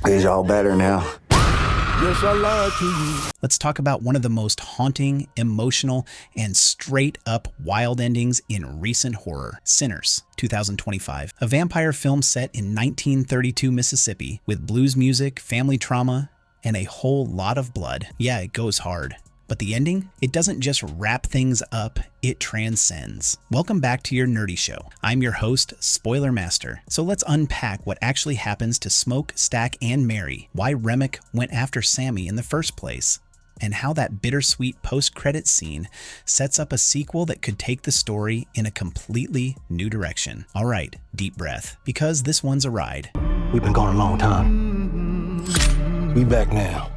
Is y'all better now? Yes, I lied to you. Let's talk about one of the most haunting, emotional, and straight up wild endings in recent horror, Sinners, 2025. A vampire film set in 1932 Mississippi with blues music, family trauma, and a whole lot of blood. Yeah, it goes hard. But the ending? It doesn't just wrap things up, it transcends. Welcome back to your nerdy show. I'm your host, Spoiler Master. So let's unpack what actually happens to Smoke, Stack, and Mary, why Remick went after Sammy in the first place, and how that bittersweet post-credit scene sets up a sequel that could take the story in a completely new direction. All right, deep breath, because this one's a ride. We've been gone a long time. We back now.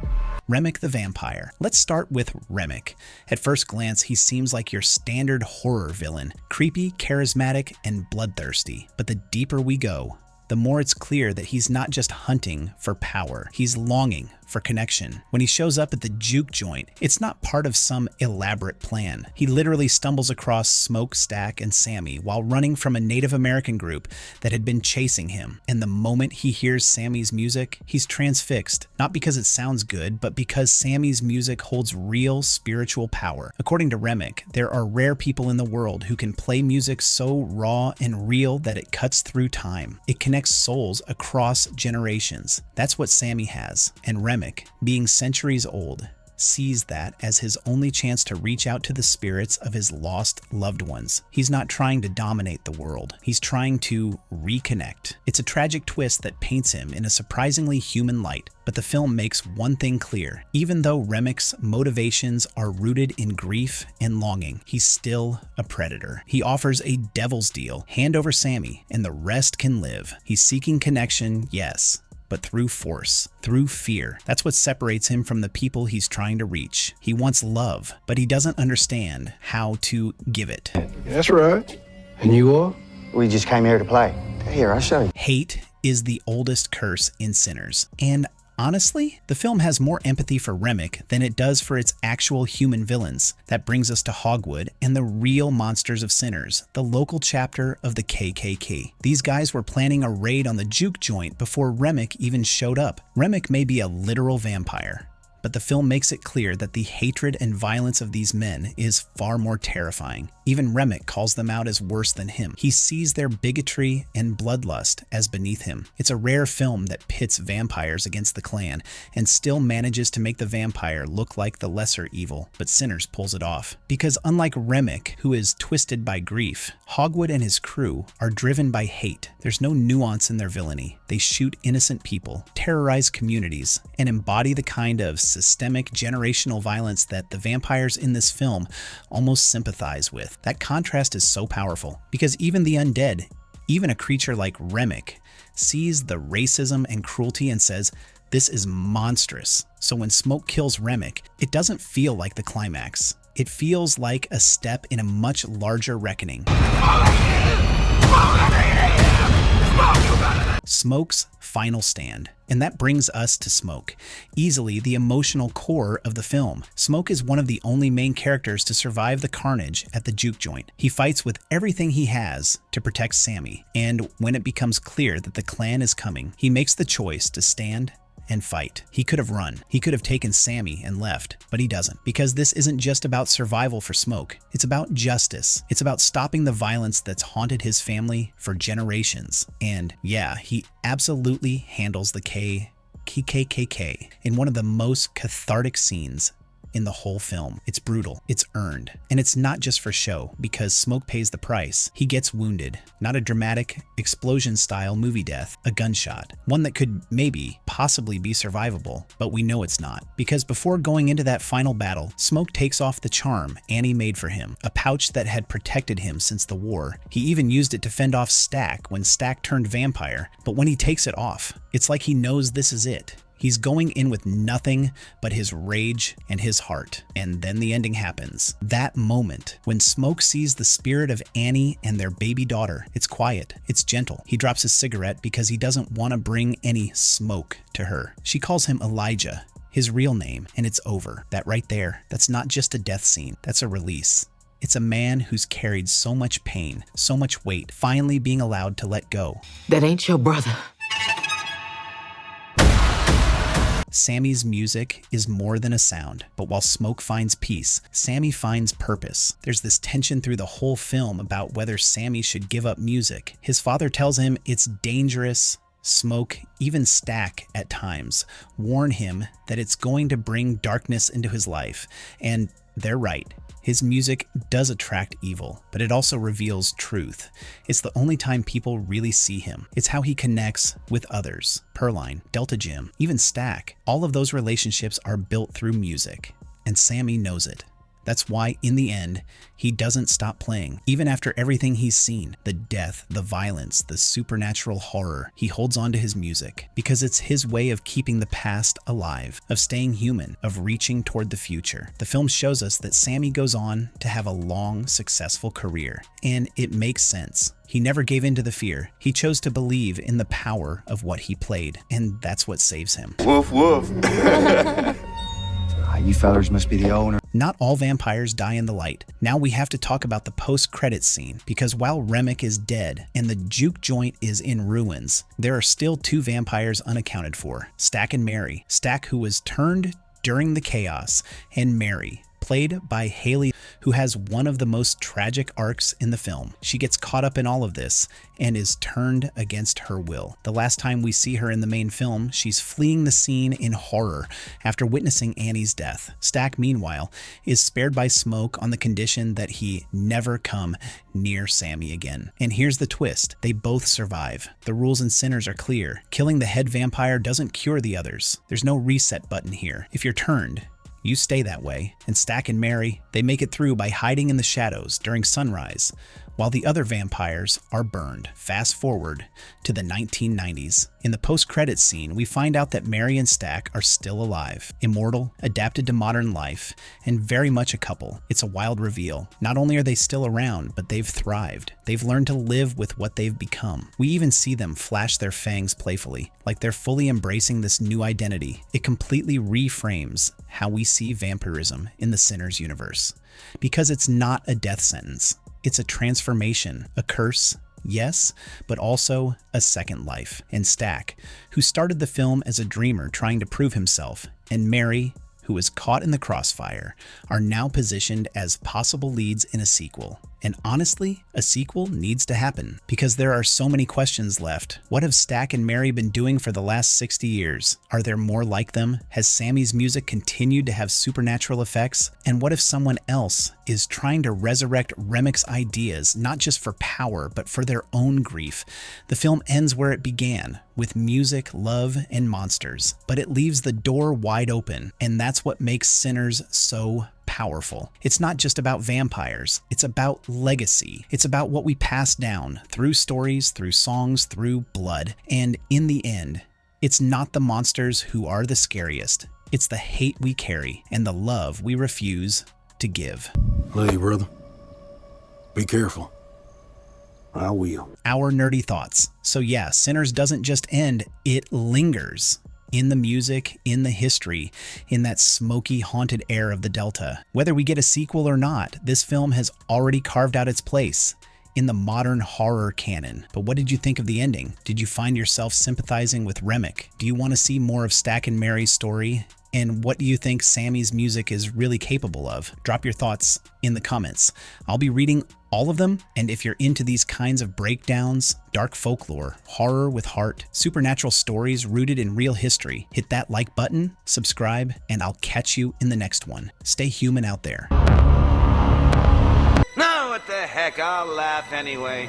Remick the Vampire. Let's start with Remick. At first glance, he seems like your standard horror villain, creepy, charismatic, and bloodthirsty. But the deeper we go, the more it's clear that he's not just hunting for power, he's longing for connection. When he shows up at the juke joint, it's not part of some elaborate plan. He literally stumbles across Smoke, Stack, and Sammy while running from a Native American group that had been chasing him. And the moment he hears Sammy's music, he's transfixed, not because it sounds good, but because Sammy's music holds real spiritual power. According to Remick, there are rare people in the world who can play music so raw and real that it cuts through time. It connects souls across generations. That's what Sammy has, and Remick, being centuries old, sees that as his only chance to reach out to the spirits of his lost loved ones. He's not trying to dominate the world. He's trying to reconnect. It's a tragic twist that paints him in a surprisingly human light. But the film makes one thing clear. Even though Remick's motivations are rooted in grief and longing, he's still a predator. He offers a devil's deal. Hand over Sammy, and the rest can live. He's seeking connection, yes, but through force, through fear. That's what separates him from the people he's trying to reach. He wants love, but he doesn't understand how to give it. That's right. And you are? We just came here to play. Here, I'll show you. Hate is the oldest curse in Sinners, and honestly, the film has more empathy for Remick than it does for its actual human villains. That brings us to Hogwood and the real monsters of Sinners, the local chapter of the KKK. These guys were planning a raid on the juke joint before Remick even showed up. Remick may be a literal vampire, but the film makes it clear that the hatred and violence of these men is far more terrifying. Even Remick calls them out as worse than him. He sees their bigotry and bloodlust as beneath him. It's a rare film that pits vampires against the clan and still manages to make the vampire look like the lesser evil, but Sinners pulls it off. Because unlike Remick, who is twisted by grief, Hogwood and his crew are driven by hate. There's no nuance in their villainy. They shoot innocent people, terrorize communities, and embody the kind of systemic generational violence that the vampires in this film almost sympathize with. That contrast is so powerful because even the undead, even a creature like Remick, sees the racism and cruelty and says, this is monstrous. So when Smoke kills Remick, it doesn't feel like the climax. It feels like a step in a much larger reckoning. Smoke's final stand. And that brings us to Smoke, easily the emotional core of the film. Smoke is one of the only main characters to survive the carnage at the juke joint. He fights with everything he has to protect Sammy, and when it becomes clear that the clan is coming, he makes the choice to stand and fight. He could have run. He could have taken Sammy and left, but he doesn't, because this isn't just about survival for Smoke. It's about justice. It's about stopping the violence that's haunted his family for generations. And yeah, he absolutely handles the KKK in one of the most cathartic scenes in the whole film. It's brutal, it's earned, and it's not just for show, because Smoke pays the price. He gets wounded, not a dramatic explosion-style movie death, a gunshot, one that could possibly be survivable, but we know it's not, because before going into that final battle, Smoke takes off the charm Annie made for him, a pouch that had protected him since the war. He even used it to fend off Stack when Stack turned vampire, but when he takes it off, it's like he knows this is it. He's going in with nothing but his rage and his heart. And then the ending happens. That moment when Smoke sees the spirit of Annie and their baby daughter. It's quiet. It's gentle. He drops his cigarette because he doesn't want to bring any smoke to her. She calls him Elijah, his real name, and it's over. That right there, that's not just a death scene. That's a release. It's a man who's carried so much pain, so much weight, finally being allowed to let go. That ain't your brother. Sammy's music is more than a sound, but while Smoke finds peace, Sammy finds purpose. There's this tension through the whole film about whether Sammy should give up music. His father tells him it's dangerous. Smoke, even Stack at times, warn him that it's going to bring darkness into his life, and they're right. His music does attract evil, but it also reveals truth. It's the only time people really see him. It's how he connects with others. Perline, Delta Jim, even Stack. All of those relationships are built through music, and Sammy knows it. That's why, in the end, he doesn't stop playing. Even after everything he's seen, the death, the violence, the supernatural horror, he holds on to his music because it's his way of keeping the past alive, of staying human, of reaching toward the future. The film shows us that Sammy goes on to have a long, successful career, and it makes sense. He never gave in to the fear. He chose to believe in the power of what he played, and that's what saves him. Woof, woof. You fellers must be the owner. Not all vampires die in the light. Now we have to talk about the post-credits scene, because while Remick is dead and the juke joint is in ruins, there are still two vampires unaccounted for, Stack and Mary. Stack, who was turned during the chaos, and Mary, played by Haley, who has one of the most tragic arcs in the film. She gets caught up in all of this and is turned against her will. The last time we see her in the main film, she's fleeing the scene in horror after witnessing Annie's death. Stack, meanwhile, is spared by Smoke on the condition that he never come near Sammy again. And here's the twist. They both survive. The rules in Sinners are clear. Killing the head vampire doesn't cure the others. There's no reset button here. If you're turned, you stay that way. And Stack and Mary, they make it through by hiding in the shadows during sunrise, while the other vampires are burned. Fast forward to the 1990s. In the post-credits scene, we find out that Mary and Stack are still alive, immortal, adapted to modern life, and very much a couple. It's a wild reveal. Not only are they still around, but they've thrived. They've learned to live with what they've become. We even see them flash their fangs playfully, like they're fully embracing this new identity. It completely reframes how we see vampirism in the Sinners universe. Because it's not a death sentence. It's a transformation, a curse, yes, but also a second life. And Stack, who started the film as a dreamer trying to prove himself, and Mary, who was caught in the crossfire, are now positioned as possible leads in a sequel. And honestly, a sequel needs to happen because there are so many questions left. What have Stack and Mary been doing for the last 60 years? Are there more like them? Has Sammy's music continued to have supernatural effects? And what if someone else is trying to resurrect Remick's ideas, not just for power, but for their own grief? The film ends where it began, with music, love, and monsters. But it leaves the door wide open, and that's what makes Sinners so powerful. It's not just about vampires. It's about legacy. It's about what we pass down through stories, through songs, through blood. And in the end, it's not the monsters who are the scariest. It's the hate we carry and the love we refuse to give. Hey, brother. Be careful. I will. Our nerdy thoughts. So yeah, Sinners doesn't just end, it lingers. In the music, in the history, in that smoky, haunted air of the Delta. Whether we get a sequel or not, this film has already carved out its place in the modern horror canon. But what did you think of the ending? Did you find yourself sympathizing with Remick? Do you want to see more of Stack and Mary's story? And what do you think Sammy's music is really capable of? Drop your thoughts in the comments. I'll be reading all of them, and if you're into these kinds of breakdowns, dark folklore, horror with heart, supernatural stories rooted in real history, hit that like button, subscribe, and I'll catch you in the next one. Stay human out there. No, what the heck, I'll laugh anyway.